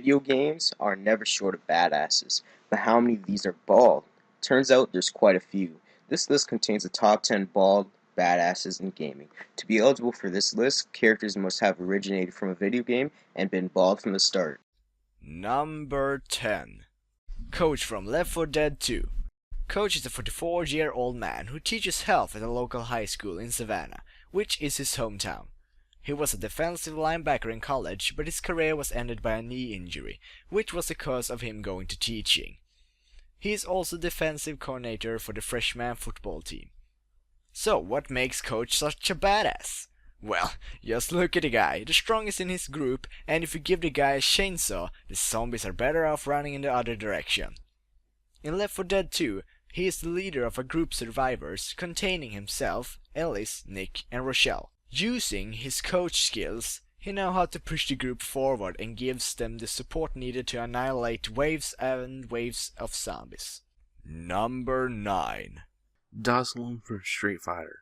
Video games are never short of badasses, but how many of these are bald? Turns out there's quite a few. This list contains the top 10 bald badasses in gaming. To be eligible for this list, characters must have originated from a video game and been bald from the start. Number 10. Coach from Left 4 Dead 2. Coach is a 44-year-old man who teaches health at a local high school in Savannah, which is his hometown. He was a defensive linebacker in college, but his career was ended by a knee injury, which was the cause of him going to teaching. He is also defensive coordinator for the freshman football team. So, what makes Coach such a badass? Well, just look at the guy, the strongest in his group, and if you give the guy a chainsaw, the zombies are better off running in the other direction. In Left 4 Dead 2, he is the leader of a group survivors containing himself, Ellis, Nick, and Rochelle. Using his coach skills, he knows how to push the group forward and gives them the support needed to annihilate waves and waves of zombies. Number 9. Dasalam from Street Fighter.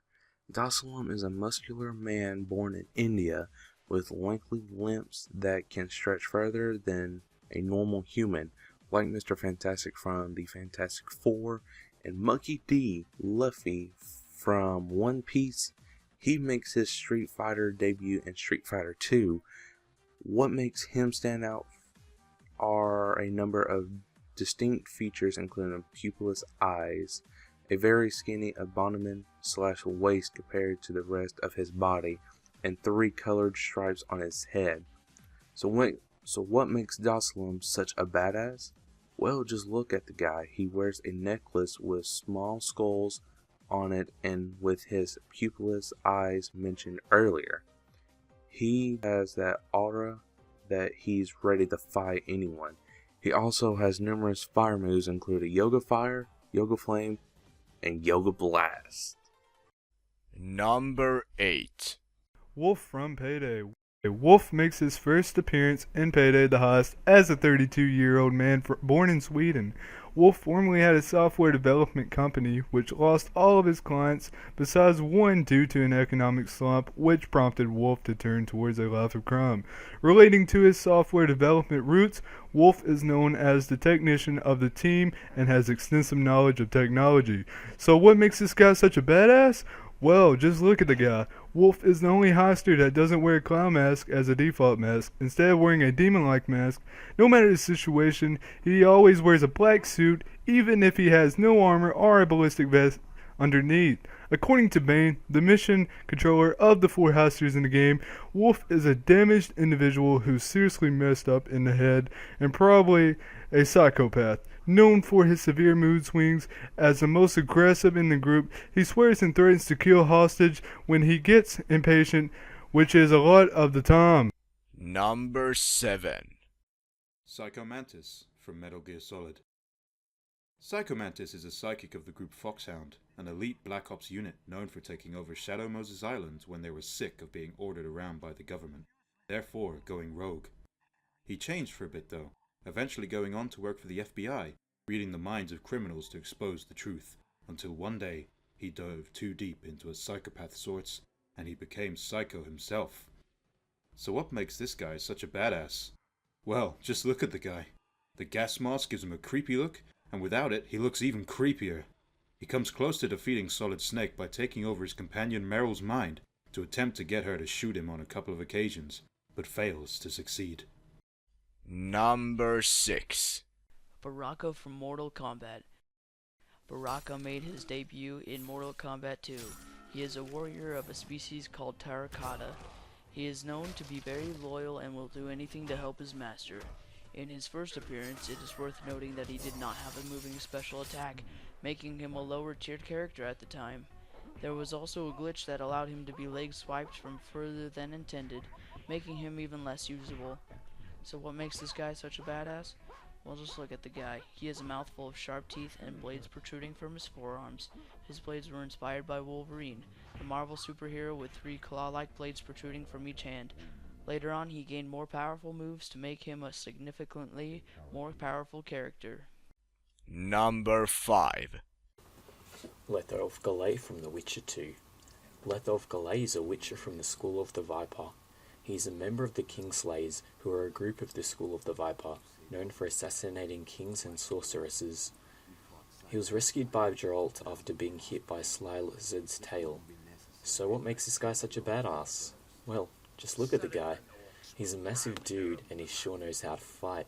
Dasalam is a muscular man born in India with lengthy limbs that can stretch further than a normal human, like Mr. Fantastic from the Fantastic Four and Monkey D. Luffy from One Piece. He makes his Street Fighter debut in Street Fighter 2. What makes him stand out are a number of distinct features, including pupilless eyes, a very skinny abdomen/waist compared to the rest of his body, and 3 colored stripes on his head. So what makes Dasalam such a badass? Well, just look at the guy. He wears a necklace with small skulls on it and with his pupilless eyes mentioned earlier. He has that aura that he's ready to fight anyone. He also has numerous fire moves including Yoga Fire, Yoga Flame, and Yoga Blast. Number 8. Wolf from Payday. Wolf makes his first appearance in Payday the Heist as a 32-year-old man born in Sweden. Wolf formerly had a software development company which lost all of his clients besides one due to an economic slump, which prompted Wolf to turn towards a life of crime. Relating to his software development roots, Wolf is known as the technician of the team and has extensive knowledge of technology. So what makes this guy such a badass? Well, just look at the guy. Wolf is the only heister that doesn't wear a clown mask as a default mask. Instead of wearing a demon-like mask, no matter the situation, he always wears a black suit, even if he has no armor or a ballistic vest underneath. According to Bane, the mission controller of the 4 heisters in the game, Wolf is a damaged individual who's seriously messed up in the head and probably a psychopath. Known for his severe mood swings, as the most aggressive in the group, he swears and threatens to kill hostage when he gets impatient, which is a lot of the time. Number 7. Psycho Mantis from Metal Gear Solid. Psycho Mantis is a psychic of the group Foxhound, an elite Black Ops unit known for taking over Shadow Moses Island when they were sick of being ordered around by the government, therefore going rogue. He changed for a bit though, eventually going on to work for the FBI, reading the minds of criminals to expose the truth, until one day he dove too deep into a psychopath sorts and he became Psycho himself. So what makes this guy such a badass? Well, just look at the guy. The gas mask gives him a creepy look, and without it he looks even creepier. He comes close to defeating Solid Snake by taking over his companion Meryl's mind to attempt to get her to shoot him on a couple of occasions, but fails to succeed. Number 6. Baraka from Mortal Kombat. Baraka made his debut in Mortal Kombat 2. He is a warrior of a species called Terracotta. He is known to be very loyal and will do anything to help his master. In his first appearance, it is worth noting that he did not have a moving special attack, making him a lower tiered character at the time. There was also a glitch that allowed him to be leg swiped from further than intended, making him even less usable. So what makes this guy such a badass? Well, just look at the guy. He has a mouthful of sharp teeth and blades protruding from his forearms. His blades were inspired by Wolverine, the Marvel superhero with 3 claw-like blades protruding from each hand. Later on, he gained more powerful moves to make him a significantly more powerful character. Number 5. Letho of Galay from The Witcher 2. Letho of Galay is a witcher from the School of the Viper. He is a member of the Kingslayers, who are a group of the School of the Viper, known for assassinating kings and sorceresses. He was rescued by Geralt after being hit by a sly lizard's tail. So what makes this guy such a badass? Well, just look at the guy. He's a massive dude and he sure knows how to fight.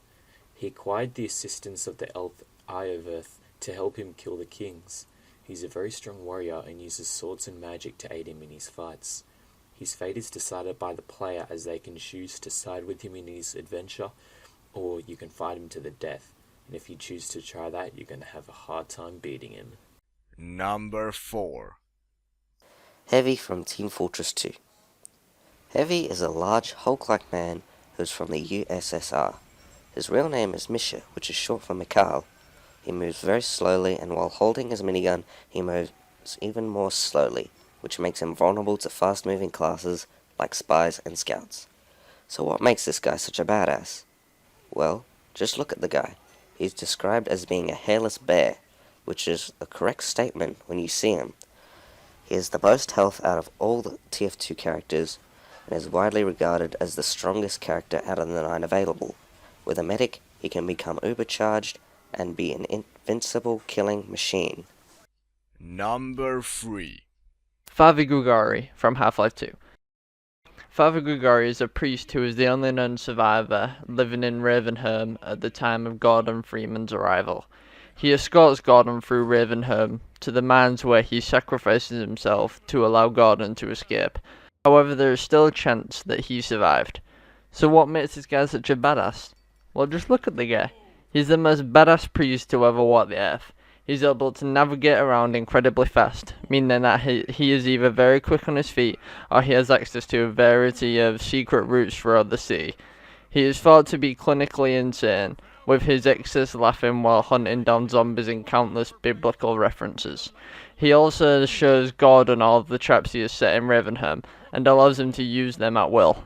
He acquired the assistance of the elf Iorveth to help him kill the kings. He's a very strong warrior and uses swords and magic to aid him in his fights. His fate is decided by the player, as they can choose to side with him in his adventure, or you can fight him to the death. And if you choose to try that, you're going to have a hard time beating him. Number 4. Heavy from Team Fortress 2. Heavy is a large, Hulk-like man who's from the USSR. His real name is Misha, which is short for Mikhail. He moves very slowly, and while holding his minigun, he moves even more slowly, which makes him vulnerable to fast-moving classes like spies and scouts. So what makes this guy such a badass? Well, just look at the guy. He's described as being a hairless bear, which is a correct statement when you see him. He has the most health out of all the TF2 characters, and is widely regarded as the strongest character out of the 9 available. With a medic, he can become ubercharged and be an invincible killing machine. Number 3. Father Grigori from Half-Life 2. Father Grigori is a priest who is the only known survivor living in Ravenholm at the time of Gordon Freeman's arrival. He escorts Gordon through Ravenholm to the mines where he sacrifices himself to allow Gordon to escape. However, there is still a chance that he survived. So what makes this guy such a badass? Well, just look at the guy. He's the most badass priest to ever walk the earth. He's able to navigate around incredibly fast, meaning that he is either very quick on his feet or he has access to a variety of secret routes throughout the city. He is thought to be clinically insane, with his excess laughing while hunting down zombies in countless biblical references. He also shows Gordon all of the traps he has set in Ravenholm, and allows him to use them at will.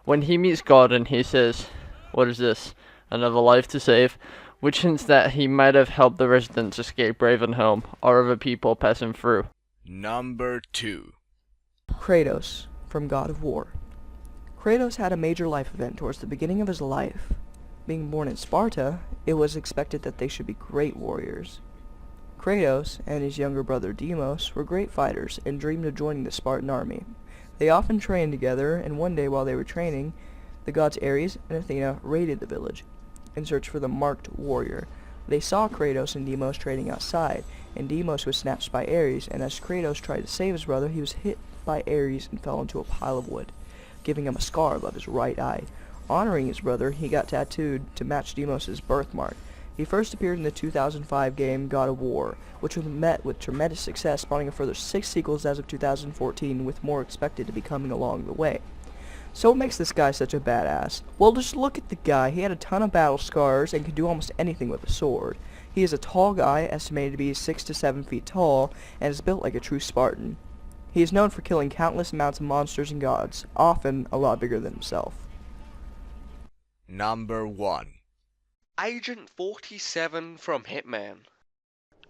When he meets Gordon, he says, "What is this? Another life to save?" which hints that he might have helped the residents escape Ravenholm, or other people passing through. Number 2. Kratos from God of War. Kratos had a major life event towards the beginning of his life. Being born in Sparta, it was expected that they should be great warriors. Kratos and his younger brother Deimos were great fighters and dreamed of joining the Spartan army. They often trained together, and one day while they were training, the gods Ares and Athena raided the village in search for the marked warrior. They saw Kratos and Deimos training outside, and Deimos was snatched by Ares, and as Kratos tried to save his brother, he was hit by Ares and fell into a pile of wood, giving him a scar above his right eye. Honoring his brother, he got tattooed to match Deimos' birthmark. He first appeared in the 2005 game God of War, which was met with tremendous success, spawning a further 6 sequels as of 2014, with more expected to be coming along the way. So what makes this guy such a badass? Well, just look at the guy. He had a ton of battle scars and could do almost anything with a sword. He is a tall guy, estimated to be 6 to 7 feet tall, and is built like a true Spartan. He is known for killing countless amounts of monsters and gods, often a lot bigger than himself. Number 1. Agent 47 from Hitman.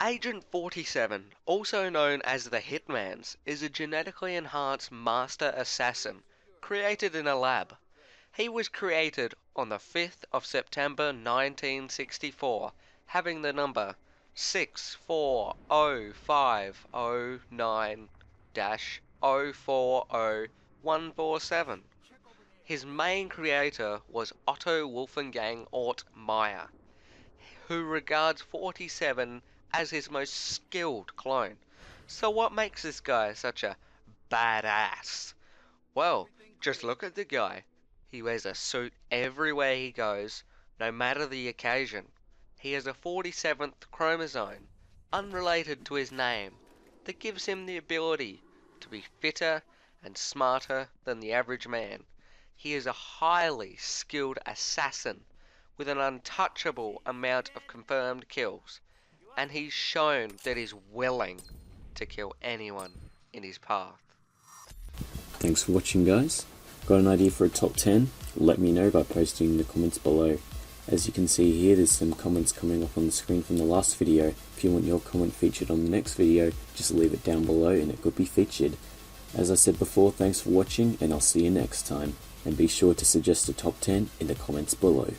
Agent 47, also known as the Hitmans, is a genetically enhanced master assassin created in a lab. He was created on the 5th of September 1964, having the number 640509-040147. His main creator was Otto Wolfgang Ort Meyer, who regards 47 as his most skilled clone. So what makes this guy such a badass? Well, just look at the guy. He wears a suit everywhere he goes, no matter the occasion. He has a 47th chromosome, unrelated to his name, that gives him the ability to be fitter and smarter than the average man. He is a highly skilled assassin with an untouchable amount of confirmed kills, and he's shown that he's willing to kill anyone in his path. Thanks for watching, guys. Got an idea for a top 10? Let me know by posting in the comments below. As you can see here, there's some comments coming up on the screen from the last video. If you want your comment featured on the next video, just leave it down below and it could be featured. As I said before, thanks for watching and I'll see you next time. and be sure to suggest a top 10 in the comments below.